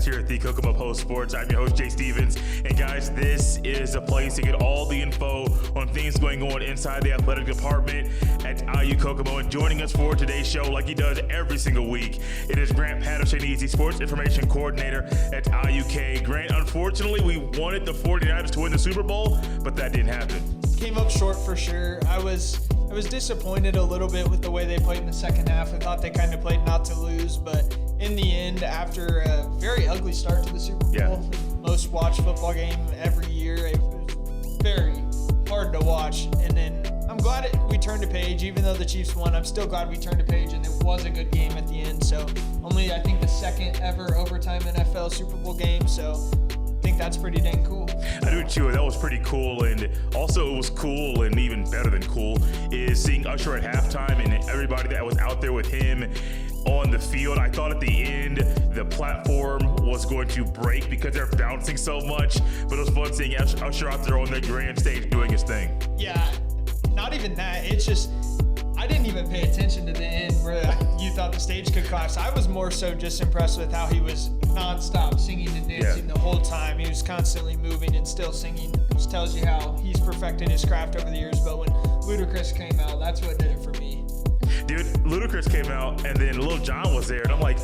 Cast here at the Kokomo Post Sports. I'm your host, Jay Stevens. And guys, this is a place to get all the info on things going on inside the athletic department at IU Kokomo. And joining us for today's show, like he does every single week, it is Grant Patterson. He's the Sports Information Coordinator at IUK. Grant, unfortunately, we wanted the 49ers to win the Super Bowl, but that didn't happen. Came up short for sure. I was disappointed a little bit with the way they played in the second half. I thought they kind of played not to lose, but in the end, after a very ugly start to the Super Bowl, most watched football game every year, it was very hard to watch. And then I'm glad we turned a page. Even though the Chiefs won, I'm still glad we turned a page, and it was a good game at the end. So only, I think, the second ever overtime NFL Super Bowl game. So I think that's pretty dang cool. I do too. That was pretty cool. And also it was cool, and even better than cool, is seeing Usher at halftime and everybody that was out there with him on the field. I thought at the end the platform was going to break because they're bouncing so much, but it was fun seeing Usher out there on the grand stage doing his thing. Yeah, not even that. It's just, I didn't even pay attention to the end where you thought the stage could collapse. I was more so just impressed with how he was nonstop singing and dancing the whole time. He was constantly moving and still singing. Just tells you how he's perfected his craft over the years. But when Ludacris came out, that's what did it for me. Dude, Ludacris came out, and then Lil Jon was there, and I'm like,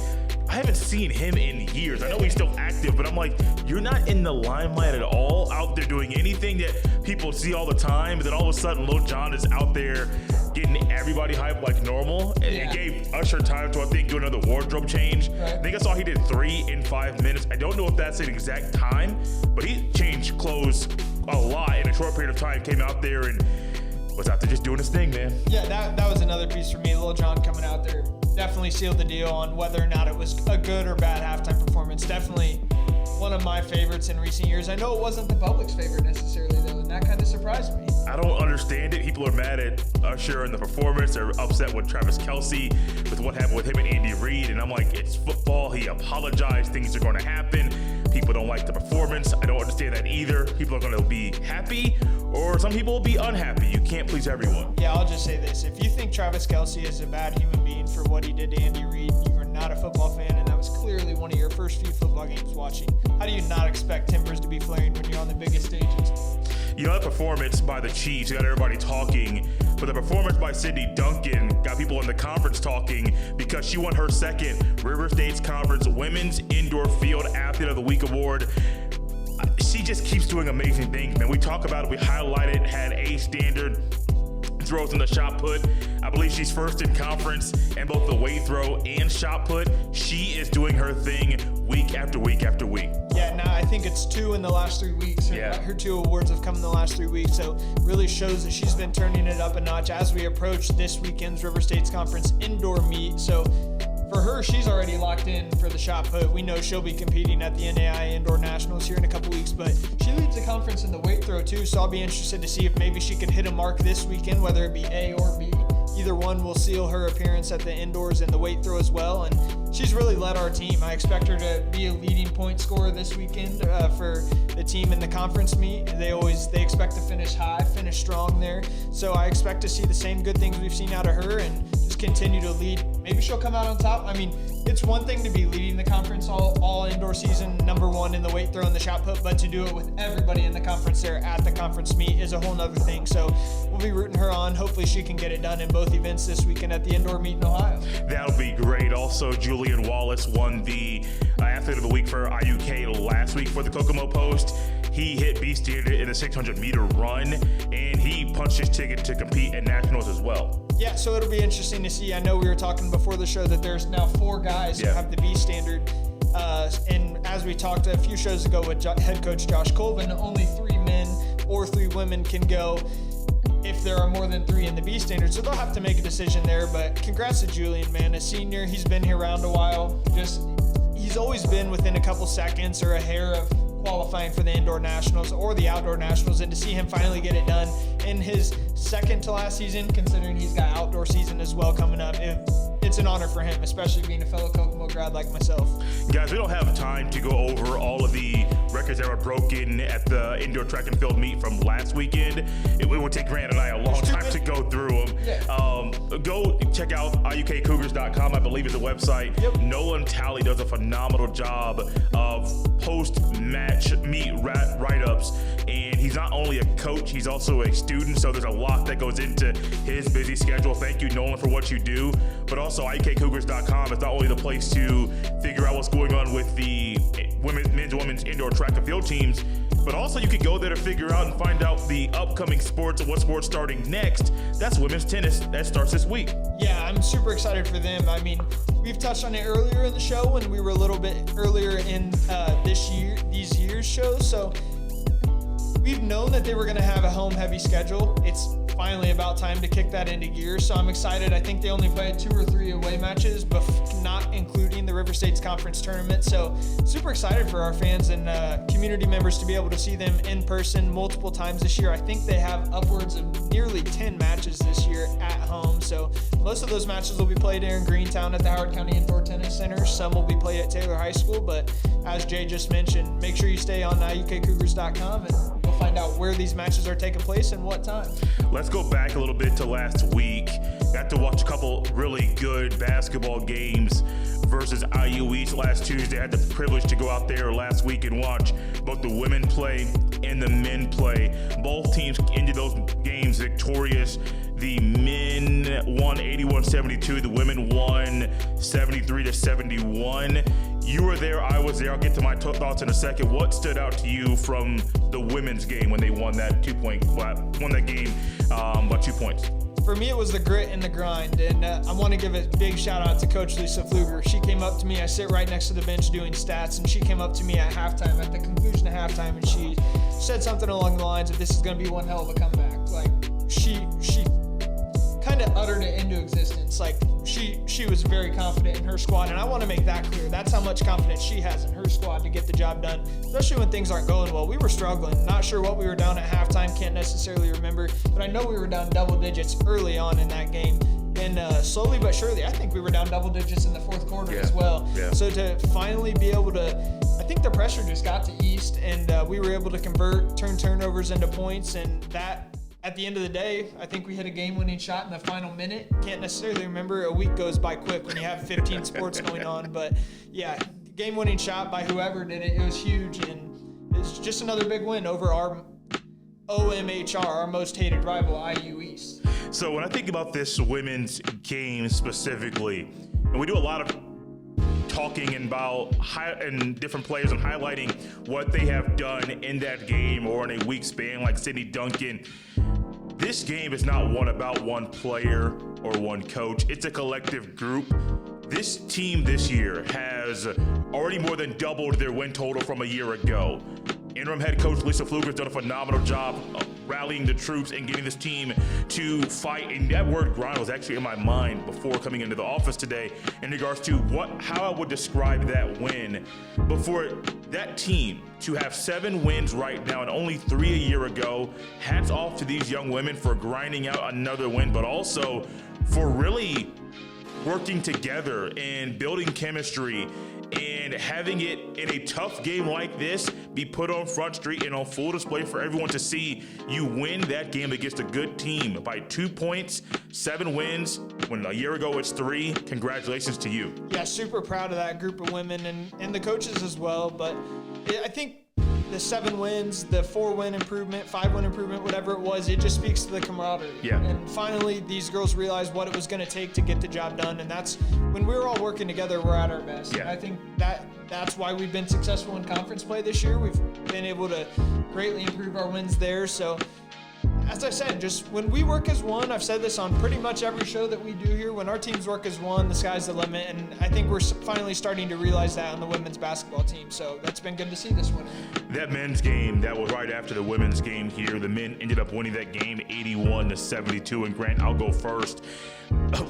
I haven't seen him in years. I know he's still active, but I'm like, you're not in the limelight at all, out there doing anything that people see all the time. But then all of a sudden, Lil Jon is out there getting everybody hyped like normal. And it gave Usher time to, I think, do another wardrobe change. Right. I think I saw he did 3 in 5 minutes. I don't know if that's an exact time, but he changed clothes a lot in a short period of time. Came out there and was out there just doing his thing, man. Yeah, that was another piece for me. Lil Jon coming out there definitely sealed the deal on whether or not it was a good or bad halftime performance. Definitely one of my favorites in recent years. I know it wasn't the public's favorite necessarily, though, and that kind of surprised me. I don't understand it. People are mad at Usher and the performance. They're upset with Travis Kelce, with what happened with him and Andy Reid. And I'm like, it's football. He apologized. Things are going to happen. People don't like the performance. I don't understand that either. People are going to be happy, or some people will be unhappy. You can't please everyone. Yeah, I'll just say this. If you think Travis Kelce is a bad human being for what he did to Andy Reid, you are not a football fan, and that was clearly one of your first few football games watching. How do you not expect timbers to be flaring when you're on the biggest stages? You know, that performance by the Chiefs got everybody talking, but the performance by Sydney Duncan got people in the conference talking because she won her second River States Conference Women's Indoor Field Athlete of the Week award. She just keeps doing amazing things, man. We talk about it, we highlight it, had A standard throws in the shot put. I believe she's first in conference in both the weight throw and shot put. She is doing her thing week after week after week. Yeah, now I think it's 2 in the last 3 weeks. Her 2 awards have come in the last 3 weeks, so really shows that she's been turning it up a notch as we approach this weekend's River States Conference indoor meet. So for her, she's already locked in for the shot put. We know she'll be competing at the NAI Indoor Nationals here in a couple weeks, but she leads the conference in the weight throw too, so I'll be interested to see if maybe she can hit a mark this weekend, whether it be A or B. Either one will seal her appearance at the indoors and the weight throw as well, and she's really led our team. I expect her to be a leading point scorer this weekend for the team in the conference meet. They expect to finish high, finish strong there, so I expect to see the same good things we've seen out of her and just continue to lead. Maybe she'll come out on top. I mean, it's one thing to be leading the conference all indoor season, number 1 in the weight throw and the shot put, but to do it with everybody in the conference there at the conference meet is a whole nother thing. So we'll be rooting her on. Hopefully she can get it done in both events this weekend at the indoor meet in Ohio. That'll be great. Also, Julian Wallace won the Athlete of the Week for IUK last week for the Kokomo Post. He hit B standard in the 600-meter run, and he punched his ticket to compete at nationals as well. Yeah, so it'll be interesting to see. I know we were talking before the show that there's now 4 guys who have the B standard. And as we talked a few shows ago with head coach Josh Colvin, only 3 men or 3 women can go if there are more than 3 in the B standard. So they'll have to make a decision there. But congrats to Julian, man. A senior, he's been here around a while. He's always been within a couple seconds or a hair of qualifying for the indoor nationals or the outdoor nationals, and to see him finally get it done in his second to last season, considering he's got outdoor season as well coming up, it's an honor for him, especially being a fellow Kokomo grad like myself. Guys, we don't have time to go over all of the records that were broken at the indoor track and field meet from last weekend. It would take Grant and I a long time to go through them. Yeah. Go check out iukcougars.com, I believe is the website. Yep. Nolan Talley does a phenomenal job of post-match meet write-ups, and he's not only a coach, he's also a student, so there's a lot that goes into his busy schedule. Thank you, Nolan, for what you do. But also, iukcougars.com is not only the place to figure out what's going on with the men's and women's indoor track and field teams, but also you can go there to figure out and find out the upcoming sports and what sports starting next. That's women's tennis. That starts this week. Yeah, I'm super excited for them. I mean, we've touched on it earlier in the show when we were a little bit earlier in these year's shows. So we've known that they were going to have a home-heavy schedule. It's finally about time to kick that into gear. So I'm excited. I think they only played 2 or 3 away matches, but not including the River States Conference tournament. So super excited for our fans and community members to be able to see them in person multiple times this year. I think they have upwards of nearly 10 matches this year at home. So most of those matches will be played here in Greentown at the Howard County Indoor Tennis Center. Some will be played at Taylor High School, but as Jay just mentioned, make sure you stay on iukcougars.com and you'll find out where these matches are taking place and what time. Let's go back a little bit to last week. Got to watch a couple really good basketball games versus IU East last Tuesday. I had the privilege to go out there last week and watch both the women play and the men play. Both teams ended those games victorious. The men won 81-72. The women won 73-71. You were there, I was there. I'll get to my thoughts in a second. What stood out to you from the women's game when they won that game by 2 points? For me, it was the grit and the grind, and I want to give a big shout out to Coach Lisa Pfluger. She came up to me. I sit right next to the bench doing stats, and she came up to me at halftime, at the conclusion of halftime, and she said something along the lines of, "This is going to be one hell of a comeback." Like she kind of uttered it into existence. Like she was very confident in her squad, and I want to make that clear. That's how much confidence she has in her squad to get the job done, especially when things aren't going well. We were struggling. Not sure what we were down at halftime. Can't necessarily remember, but I know we were down double digits early on in that game. And slowly but surely, I think we were down double digits in the fourth quarter as well. Yeah. So to finally be able to, I think the pressure just got to East, and we were able to turn turnovers into points, and that, at the end of the day, I think we hit a game-winning shot in the final minute. Can't necessarily remember. A week goes by quick when you have 15 sports going on. But, yeah, game-winning shot by whoever did it. It was huge, and it's just another big win over our OMHR, our most hated rival, IU East. So when I think about this women's game specifically, and we do a lot of talking about and different players and highlighting what they have done in that game or in a week span, like Sydney Duncan. This game is not one about one player or one coach. It's a collective group. This team this year has already more than doubled their win total from a year ago. Interim head coach Lisa Pfluger has done a phenomenal job of rallying the troops and getting this team to fight. And that word grind was actually in my mind before coming into the office today in regards to how I would describe that win. But for that team to have 7 wins right now and only 3 a year ago, hats off to these young women for grinding out another win, but also for really working together and building chemistry and having it in a tough game like this be put on Front Street and on full display for everyone to see. You win that game against a good team by 2 points, 7 wins, when a year ago it's 3. Congratulations to you. Yeah, super proud of that group of women and the coaches as well. But I think the 7 wins, the 4-win improvement, 5-win improvement, whatever it was, it just speaks to the camaraderie. Yeah. And finally, these girls realized what it was going to take to get the job done. And that's when we were all working together, we're at our best. Yeah. And I think that's why we've been successful in conference play this year. We've been able to greatly improve our wins there. So, as I said, just when we work as one, I've said this on pretty much every show that we do here, when our teams work as one, the sky's the limit, and I think we're finally starting to realize that on the women's basketball team, so that's been good to see this winter. That men's game, that was right after the women's game here. The men ended up winning that game 81-72. And Grant, I'll go first.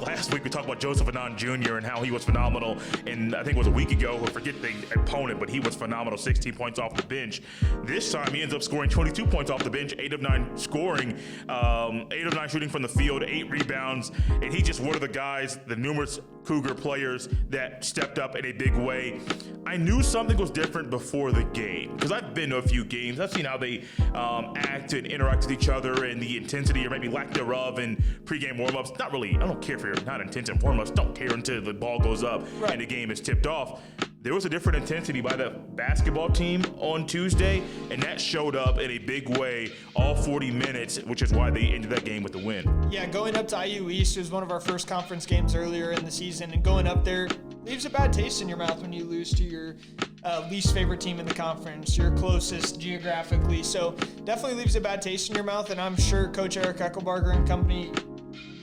Last week we talked about Joseph Anand Jr. and how he was phenomenal. And I think it was a week ago, I forget the opponent, but he was phenomenal, 16 points off the bench. This time he ends up scoring 22 points off the bench, 8 of 9 scoring, 8 of 9 shooting from the field, 8 rebounds. And he's just one of the guys, the numerous Cougar players that stepped up in a big way. I knew something was different before the game because I've been to a few games. I've seen how they act and interact with each other and the intensity or maybe lack thereof in pregame warmups. Not really. I don't care if you're not intense in warmups. Don't care until the ball goes up and the game is tipped off. There was a different intensity by the basketball team on Tuesday, and that showed up in a big way all 40 minutes, which is why they ended that game with the win. Yeah, going up to IU East was one of our first conference games earlier in the season, and going up there leaves a bad taste in your mouth when you lose to your least favorite team in the conference, your closest geographically. So definitely leaves a bad taste in your mouth, and I'm sure Coach Eric Eckelbarger and company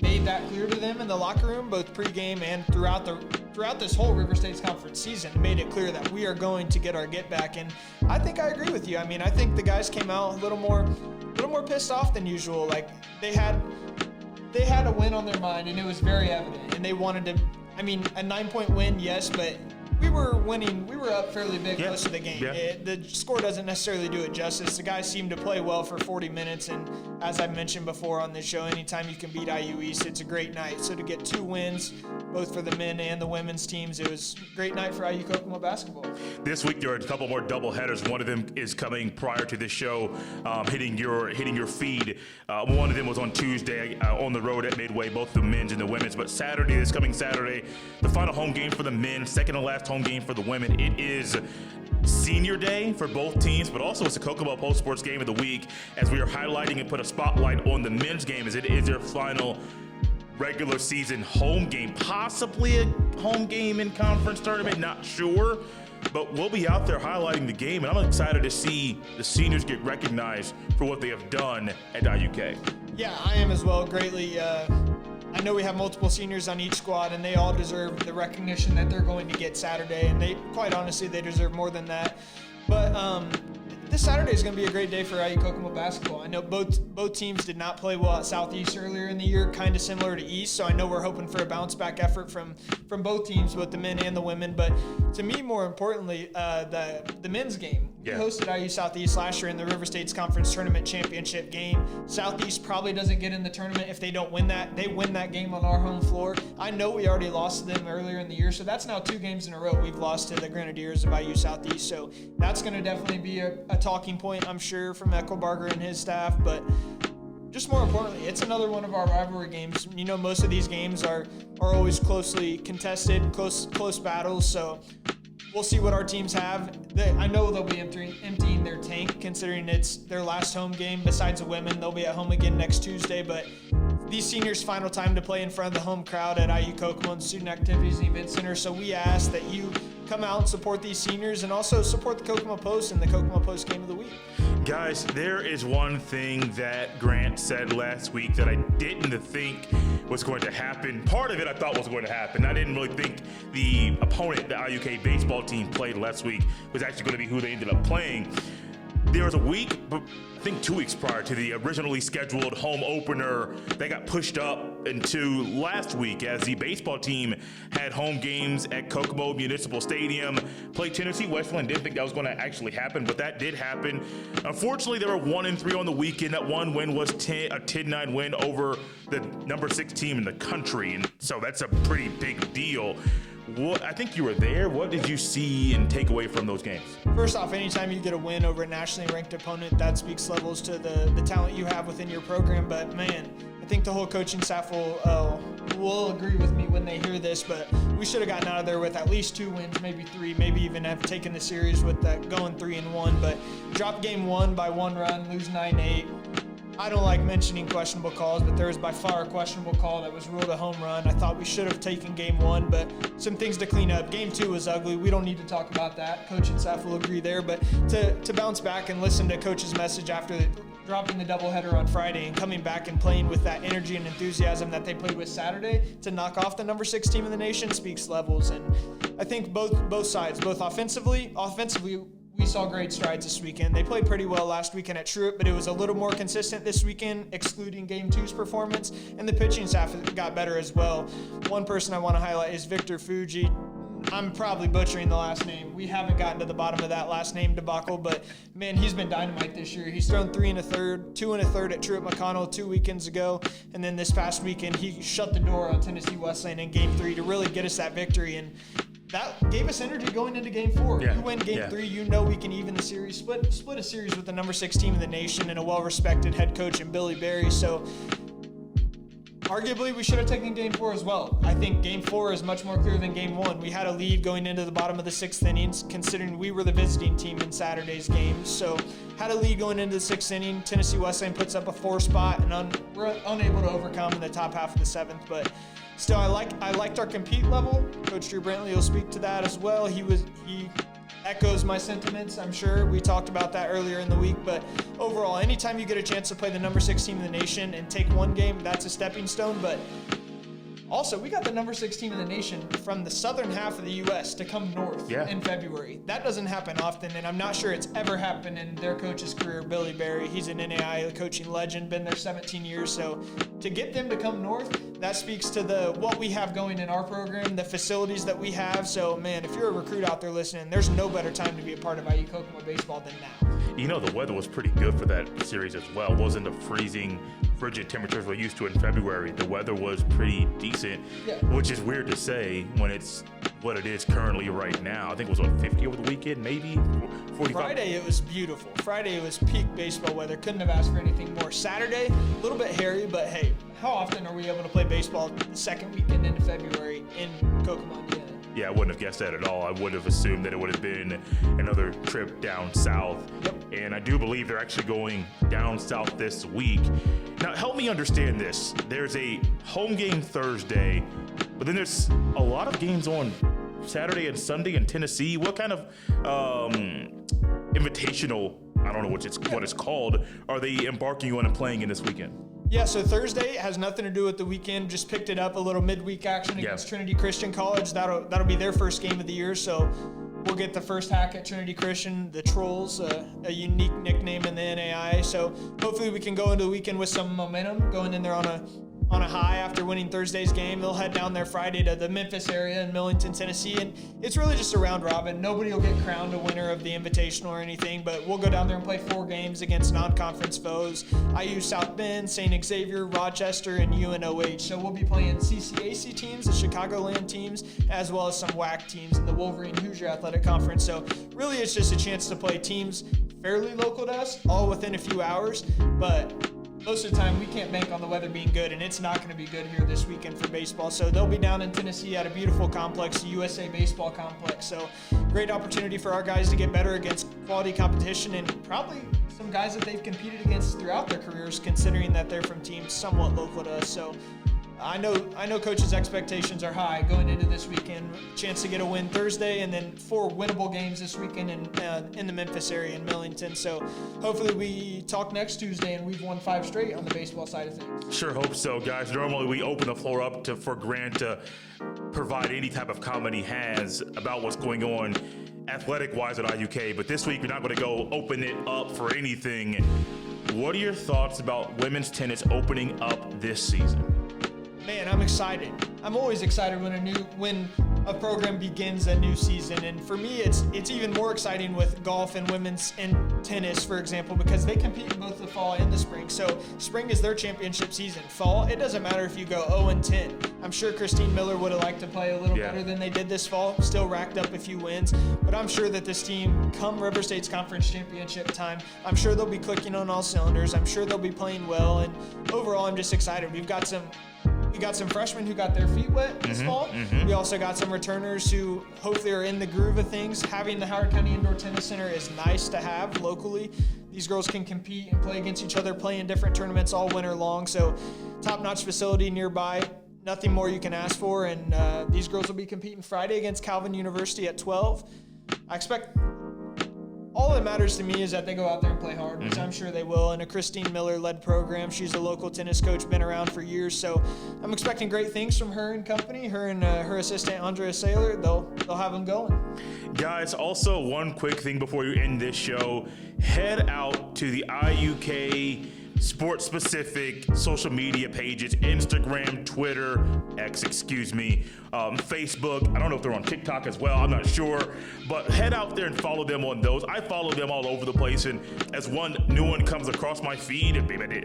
made that clear to them in the locker room, both pregame and throughout this whole River State's conference season, made it clear that we are going to get our get back. And I think I agree with you. I mean, I think the guys came out a little more pissed off than usual. Like they had a win on their mind, and it was very evident. And they wanted to. I mean, a 9-point win, yes, but we were winning. We were up fairly big most of the game. Yeah. The score doesn't necessarily do it justice. The guys seemed to play well for 40 minutes, and as I mentioned before on this show, anytime you can beat IU East, it's a great night. So to get 2 wins, both for the men and the women's teams, it was a great night for IU Kokomo basketball. This week there are a couple more doubleheaders. One of them is coming prior to this show, hitting your feed. One of them was on Tuesday on the road at Midway, both the men's and the women's. But Saturday, this coming Saturday, the final home game for the men, second and last home game for the women. It is senior day for both teams, but also it's a Kokomo Post Sports game of the week as we are highlighting and put a spotlight on the men's game as it is their final regular season home game, possibly a home game in conference tournament, not sure, but we'll be out there highlighting the game, and I'm excited to see the seniors get recognized for what they have done at IUK. Yeah, I am as well, greatly. I know we have multiple seniors on each squad, and they all deserve the recognition that they're going to get Saturday, and they, quite honestly, they deserve more than that. But this Saturday is going to be a great day for IU Kokomo basketball. I know both teams did not play well at Southeast earlier in the year, kind of similar to East, so I know we're hoping for a bounce-back effort from both teams, both the men and the women. But to me, more importantly, the men's game. Yeah. We hosted IU Southeast last year in the River State's Conference Tournament Championship game. Southeast probably doesn't get in the tournament if they don't win that. They win that game on our home floor. I know we already lost to them earlier in the year, so that's now 2 games in a row we've lost to the Grenadiers of IU Southeast. So that's going to definitely be a talking point, I'm sure, from Eckelbarger and his staff. But just more importantly, it's another one of our rivalry games. You know, most of these games are always closely contested, close battles. So we'll see what our teams have. I know they'll be emptying their tank, considering it's their last home game. Besides the women, they'll be at home again next Tuesday. But these seniors' final time to play in front of the home crowd at IU Kokomo and Student Activities and Event Center. So we ask that you come out and support these seniors and also support the Kokomo Post and the Kokomo Post Game of the Week. Guys, there is one thing that Grant said last week that I didn't think was going to happen. Part of it I thought was going to happen. I didn't really think the opponent, the IUK baseball team played last week, was actually going to be who they ended up playing. There was a week, I think 2 weeks prior to the originally scheduled home opener that got pushed up into last week as the baseball team had home games at Kokomo Municipal Stadium, played Tennessee Westland. Didn't think that was going to actually happen, but that did happen. Unfortunately, they were 1-3 on the weekend. That one win was a 10-9 win over the number 6 team in the country, and so that's a pretty big deal. I think you were there. What did you see and take away from those games? First off, anytime you get a win over a nationally ranked opponent, that speaks levels to the talent you have within your program. But, man, I think the whole coaching staff will agree with me when they hear this. But we should have gotten out of there with at least 2 wins, maybe 3, maybe even have taken the series with that going 3-1. But drop game 1 by 1 run, lose 9-8. I don't like mentioning questionable calls, but there was by far a questionable call that was ruled a home run. I thought we should have taken game 1, but some things to clean up. Game 2 was ugly. We don't need to talk about that. Coach and staff will agree there. But to bounce back and listen to Coach's message after dropping the doubleheader on Friday and coming back and playing with that energy and enthusiasm that they played with Saturday to knock off the number 6 team in the nation speaks levels. And I think both sides, both offensively, we saw great strides this weekend. They played pretty well last weekend at Truett, but it was a little more consistent this weekend, excluding Game 2's performance, and the pitching staff got better as well. One person I want to highlight is Victor Fuji. I'm probably butchering the last name. We haven't gotten to the bottom of that last name debacle, but man, he's been dynamite this year. He's thrown 3 1/3, 2 1/3 at Truett McConnell 2 weekends ago, and then this past weekend he shut the door on Tennessee Wesleyan in Game 3 to really get us that victory, and that gave us energy going into Game 4. Yeah. You win Game 3, you know we can even the series, split a series with the number 6 team in the nation and a well-respected head coach in Billy Berry. So arguably, we should have taken Game 4 as well. I think Game 4 is much more clear than Game 1. We had a lead going into the bottom of the 6th innings, considering we were the visiting team in Saturday's game. So, had a lead going into the 6th inning. Tennessee Wesleyan puts up a 4 spot, and we're unable to overcome in the top half of the 7th. But still, I liked our compete level. Coach Drew Brantley will speak to that as well. He echoes my sentiments, I'm sure. We talked about that earlier in the week, but overall, anytime you get a chance to play the number 6 team in the nation and take one game, that's a stepping stone. But also, we got the number 6 team in the nation from the southern half of the U.S. to come north in February. That doesn't happen often, and I'm not sure it's ever happened in their coach's career. Billy Berry, he's an NAIA coaching legend, been there 17 years. So to get them to come north, that speaks to what we have going in our program, the facilities that we have. So, man, if you're a recruit out there listening, there's no better time to be a part of IU Kokomo baseball than now. You know, the weather was pretty good for that series as well. It wasn't the freezing, frigid temperatures we're used to in February. The weather was pretty decent, which is weird to say when it's what it is currently right now. I think it was 50 over the weekend, maybe 45. Friday, it was beautiful. Friday, it was peak baseball weather. Couldn't have asked for anything more. Saturday, a little bit hairy, but hey, how often are we able to play baseball the second weekend into February in Kokomo, Indiana? Yeah, I wouldn't have guessed that at all. I would have assumed that it would have been another trip down south. And I do believe they're actually going down south this week. Now, help me understand this. There's a home game Thursday, but then there's a lot of games on Saturday and Sunday in Tennessee. What kind of invitational, I don't know what it's called, are they embarking on and playing in this weekend? Yeah, so Thursday has nothing to do with the weekend. Just picked it up, a little midweek action against Trinity Christian College. That'll be their first game of the year, so we'll get the first hack at Trinity Christian, the Trolls, a unique nickname in the NAIA. So hopefully we can go into the weekend with some momentum, going in there on a high after winning Thursday's game. They'll head down there Friday to the Memphis area in Millington, Tennessee, and it's really just a round robin. Nobody will get crowned a winner of the Invitational or anything, but we'll go down there and play 4 games against non-conference foes: IU South Bend, St. Xavier, Rochester, and UNOH. So we'll be playing CCAC teams, the Chicagoland teams, as well as some WAC teams in the Wolverine Hoosier Athletic Conference. So really it's just a chance to play teams fairly local to us, all within a few hours, but most of the time we can't bank on the weather being good, and it's not going to be good here this weekend for baseball. So they'll be down in Tennessee at a beautiful complex, the USA Baseball Complex. So great opportunity for our guys to get better against quality competition, and probably some guys that they've competed against throughout their careers, considering that they're from teams somewhat local to us. So I know coach's expectations are high going into this weekend. Chance to get a win Thursday, and then 4 winnable games this weekend in the Memphis area in Millington. So hopefully we talk next Tuesday and we've won 5 straight on the baseball side of things. Sure hope so, guys. Normally we open the floor up for Grant to provide any type of comment he has about what's going on athletic-wise at IUK, but this week we're not going to go open it up for anything. What are your thoughts about women's tennis opening up this season? Man, I'm excited. I'm always excited when a program begins a new season, and for me, it's even more exciting with golf and women's and tennis, for example, because they compete in both the fall and the spring. So spring is their championship season. Fall, it doesn't matter if you go 0-10. I'm sure Christine Miller would have liked to play a little better than they did this fall. Still racked up a few wins, but I'm sure that this team, come River State's conference championship time, I'm sure they'll be clicking on all cylinders. I'm sure they'll be playing well, and overall, I'm just excited. We got some freshmen who got their feet wet this fall. We also got some returners who hopefully are in the groove of things. Having the Howard County Indoor Tennis Center is nice to have locally. These girls can compete and play against each other, play in different tournaments all winter long. So top-notch facility nearby. Nothing more you can ask for. And these girls will be competing Friday against Calvin University at 12. I expect all all that matters to me is that they go out there and play hard, which I'm sure they will. And a Christine Miller-led program. She's a local tennis coach, been around for years. So I'm expecting great things from her and company. Her and her assistant, Andrea Saylor, they'll have them going. Guys, also one quick thing before you end this show. Head out to the IUK sports-specific social media pages, Instagram, Twitter, Facebook. I don't know if they're on TikTok as well. I'm not sure. But head out there and follow them on those. I follow them all over the place. And as one new one comes across my feed, and maybe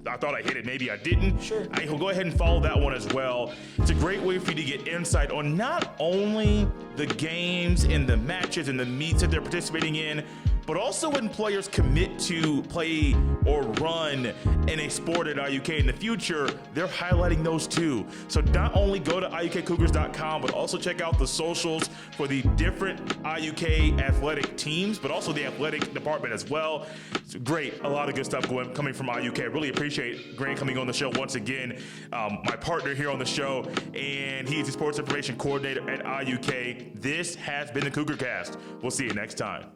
I thought I hit it, maybe I didn't. Sure. I will go ahead and follow that one as well. It's a great way for you to get insight on not only the games and the matches and the meets that they're participating in, but also when players commit to play or run in a sport at IUK in the future, they're highlighting those too. So not only go to IUKCougars.com, but also check out the socials for the different IUK athletic teams, but also the athletic department as well. It's great, a lot of good stuff coming from IUK. I really appreciate Grant coming on the show once again, my partner here on the show, and he's the sports information coordinator at IUK. This has been the Cougar Cast. We'll see you next time.